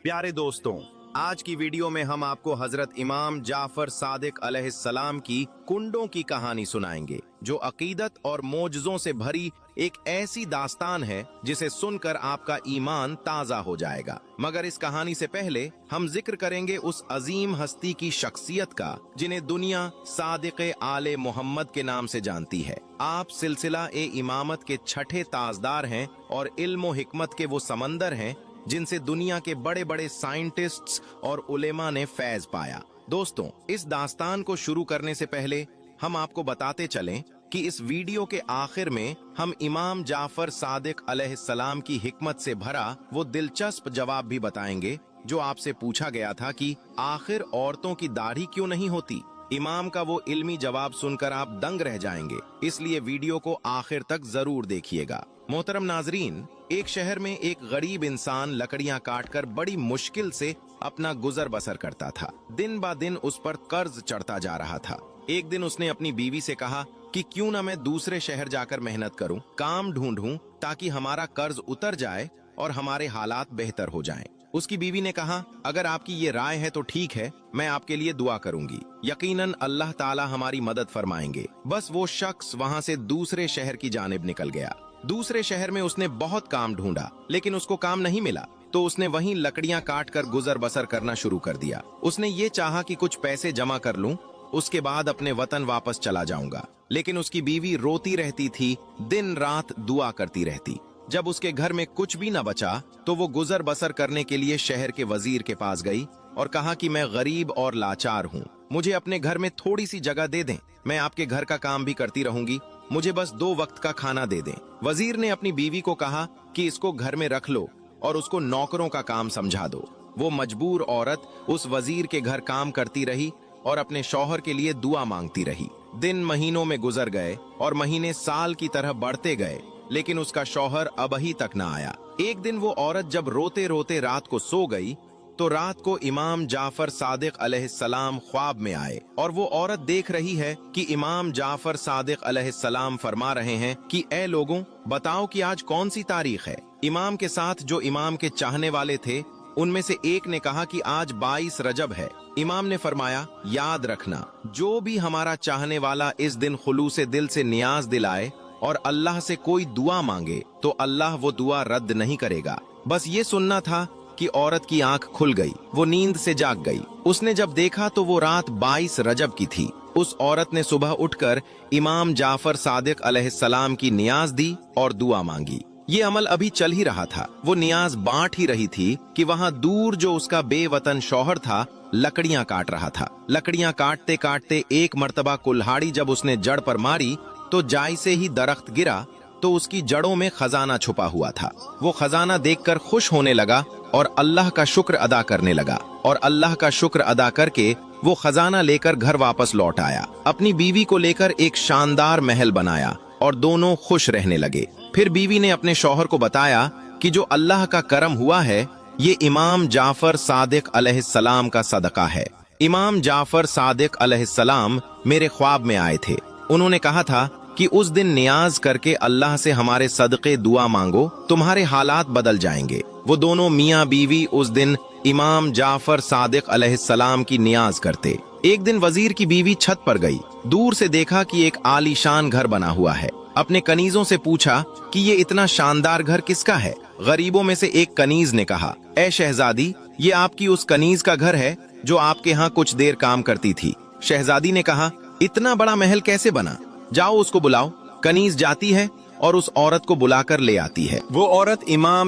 प्यारे दोस्तों, आज की वीडियो में हम आपको हजरत इमाम जाफर सादिक अलैहिस्सलाम की कुंडों की कहानी सुनाएंगे, जो अकीदत और मोजज़ों से भरी एक ऐसी दास्तान है जिसे सुनकर आपका ईमान ताज़ा हो जाएगा। मगर इस कहानी से पहले हम जिक्र करेंगे उस अजीम हस्ती की शख्सियत का जिन्हें दुनिया सादिक आले मोहम्मद के नाम से जानती है। आप सिलसिला ए इमामत के छठे ताजदार हैं और इल्म व हिकमत के वो समंदर हैं जिनसे दुनिया के बड़े बड़े साइंटिस्ट्स और उलेमा ने फैज पाया। दोस्तों, इस दास्तान को शुरू करने से पहले हम आपको बताते चलें कि इस वीडियो के आखिर में हम इमाम जाफर सादिक अलैहिस्सलाम की हिकमत से भरा वो दिलचस्प जवाब भी बताएंगे जो आपसे पूछा गया था कि आखिर औरतों की दाढ़ी क्यों नहीं होती। इमाम का वो इल्मी जवाब सुनकर आप दंग रह जाएंगे, इसलिए वीडियो को आखिर तक जरूर देखिएगा। मोहतरम नाजरीन, एक शहर में एक गरीब इंसान लकड़ियां काटकर बड़ी मुश्किल से अपना गुजर बसर करता था। दिन बा दिन उस पर कर्ज चढ़ता जा रहा था। एक दिन उसने अपनी बीवी से कहा कि क्यों ना मैं दूसरे शहर जाकर मेहनत करूं, काम ढूंढूं ताकि हमारा कर्ज उतर जाए और हमारे हालात बेहतर हो जाएं। उसकी बीवी ने कहा, अगर आपकी ये राय है तो ठीक है, मैं आपके लिए दुआ करूंगी। यकीनन अल्लाह ताला हमारी मदद फरमाएंगे। बस वो शख्स वहां से दूसरे शहर की जानिब निकल गया। दूसरे शहर में उसने बहुत काम ढूंढा, लेकिन उसको काम नहीं मिला, तो उसने वहीं लकड़ियां काट कर गुजर बसर करना शुरू कर दिया। उसने ये चाहा कि कुछ पैसे जमा कर लूं, उसके बाद अपने वतन वापस चला जाऊंगा। लेकिन उसकी बीवी रोती रहती थी, दिन रात दुआ करती रहती। जब उसके घर में कुछ भी न बचा तो वो गुजर बसर करने के लिए शहर के वजीर के पास गई और कहा कि मैं गरीब और लाचार हूँ, मुझे अपने घर में थोड़ी सी जगह दे दें, मैं आपके घर का काम भी करती रहूंगी, मुझे बस 2 वक्त का खाना दे दें। वजीर ने अपनी बीवी को कहा कि इसको घर में रख लो और उसको नौकरों का काम समझा दो। वो मजबूर औरत उस वजीर के घर काम करती रही और अपने शौहर के लिए दुआ मांगती रही। दिन महीनों में गुजर गए और महीने साल की तरह बढ़ते गए, लेकिन उसका शौहर अबही तक न आया। एक दिन वो औरत जब रोते रोते रात को सो गई तो रात को इमाम जाफर सादिक अलैहिस्सलाम ख्वाब में आए और वो औरत देख रही है कि इमाम जाफर सादिक अलैहिस्सलाम फरमा रहे हैं कि ए लोगों, बताओ कि आज कौन सी तारीख है। इमाम के साथ जो इमाम के चाहने वाले थे उनमें से एक ने कहा कि आज 22 रजब है। इमाम ने फरमाया, याद रखना, जो भी हमारा चाहने वाला इस दिन खुलूसे दिल से नियाज दिलाए और अल्लाह से कोई दुआ मांगे तो अल्लाह वो दुआ रद्द नहीं करेगा। बस ये सुनना था कि औरत की आंख खुल गई, वो नींद से जाग गई। उसने जब देखा तो वो रात 22 रजब की थी। उस औरत ने सुबह उठकर इमाम जाफर सादिक अलैहिस्सलाम की नियाज दी और दुआ मांगी। ये अमल अभी चल ही रहा था, वो नियाज बांट ही रही थी कि वहां दूर जो उसका बेवतन शौहर था लकड़ियां काट रहा था। लकड़ियां काटते काटते एक मर्तबा कुल्हाड़ी जब उसने जड़ पर मारी तो जाय से ही दरख्त गिरा तो उसकी जड़ों में खजाना छुपा हुआ था। वो खजाना देखकर खुश होने लगा और अल्लाह का शुक्र अदा करने लगा, और अल्लाह का शुक्र अदा करके वो खजाना लेकर घर वापस लौट आया। अपनी बीवी को लेकर एक शानदार महल बनाया और दोनों खुश रहने लगे। फिर बीवी ने अपने शौहर को बताया कि जो अल्लाह का करम हुआ है ये इमाम जाफर सादिक अलैहिस्सलाम का सदका है। इमाम जाफर सादिक अलैहिस्सलाम मेरे ख्वाब में आए थे। उन्होंने कहा था कि उस दिन नियाज करके अल्लाह से हमारे सदके दुआ मांगो, तुम्हारे हालात बदल जाएंगे। वो दोनों मियाँ बीवी उस दिन इमाम जाफर सादिक अलैहिस्सलाम की नियाज करते। एक दिन वजीर की बीवी छत पर गई, दूर से देखा कि एक आलीशान घर बना हुआ है। अपने कनीजों से पूछा कि ये इतना शानदार घर किसका है। गरीबों में से एक कनीज ने कहा, ए शहजादी, ये आपकी उस कनीज का घर है जो आपके यहाँ कुछ देर काम करती थी। शहजादी ने कहा, इतना बड़ा महल कैसे बना, जाओ उसको बुलाओ। कनीज जाती है और उस औरत को बुलाकर ले आती है। वो औरत इमाम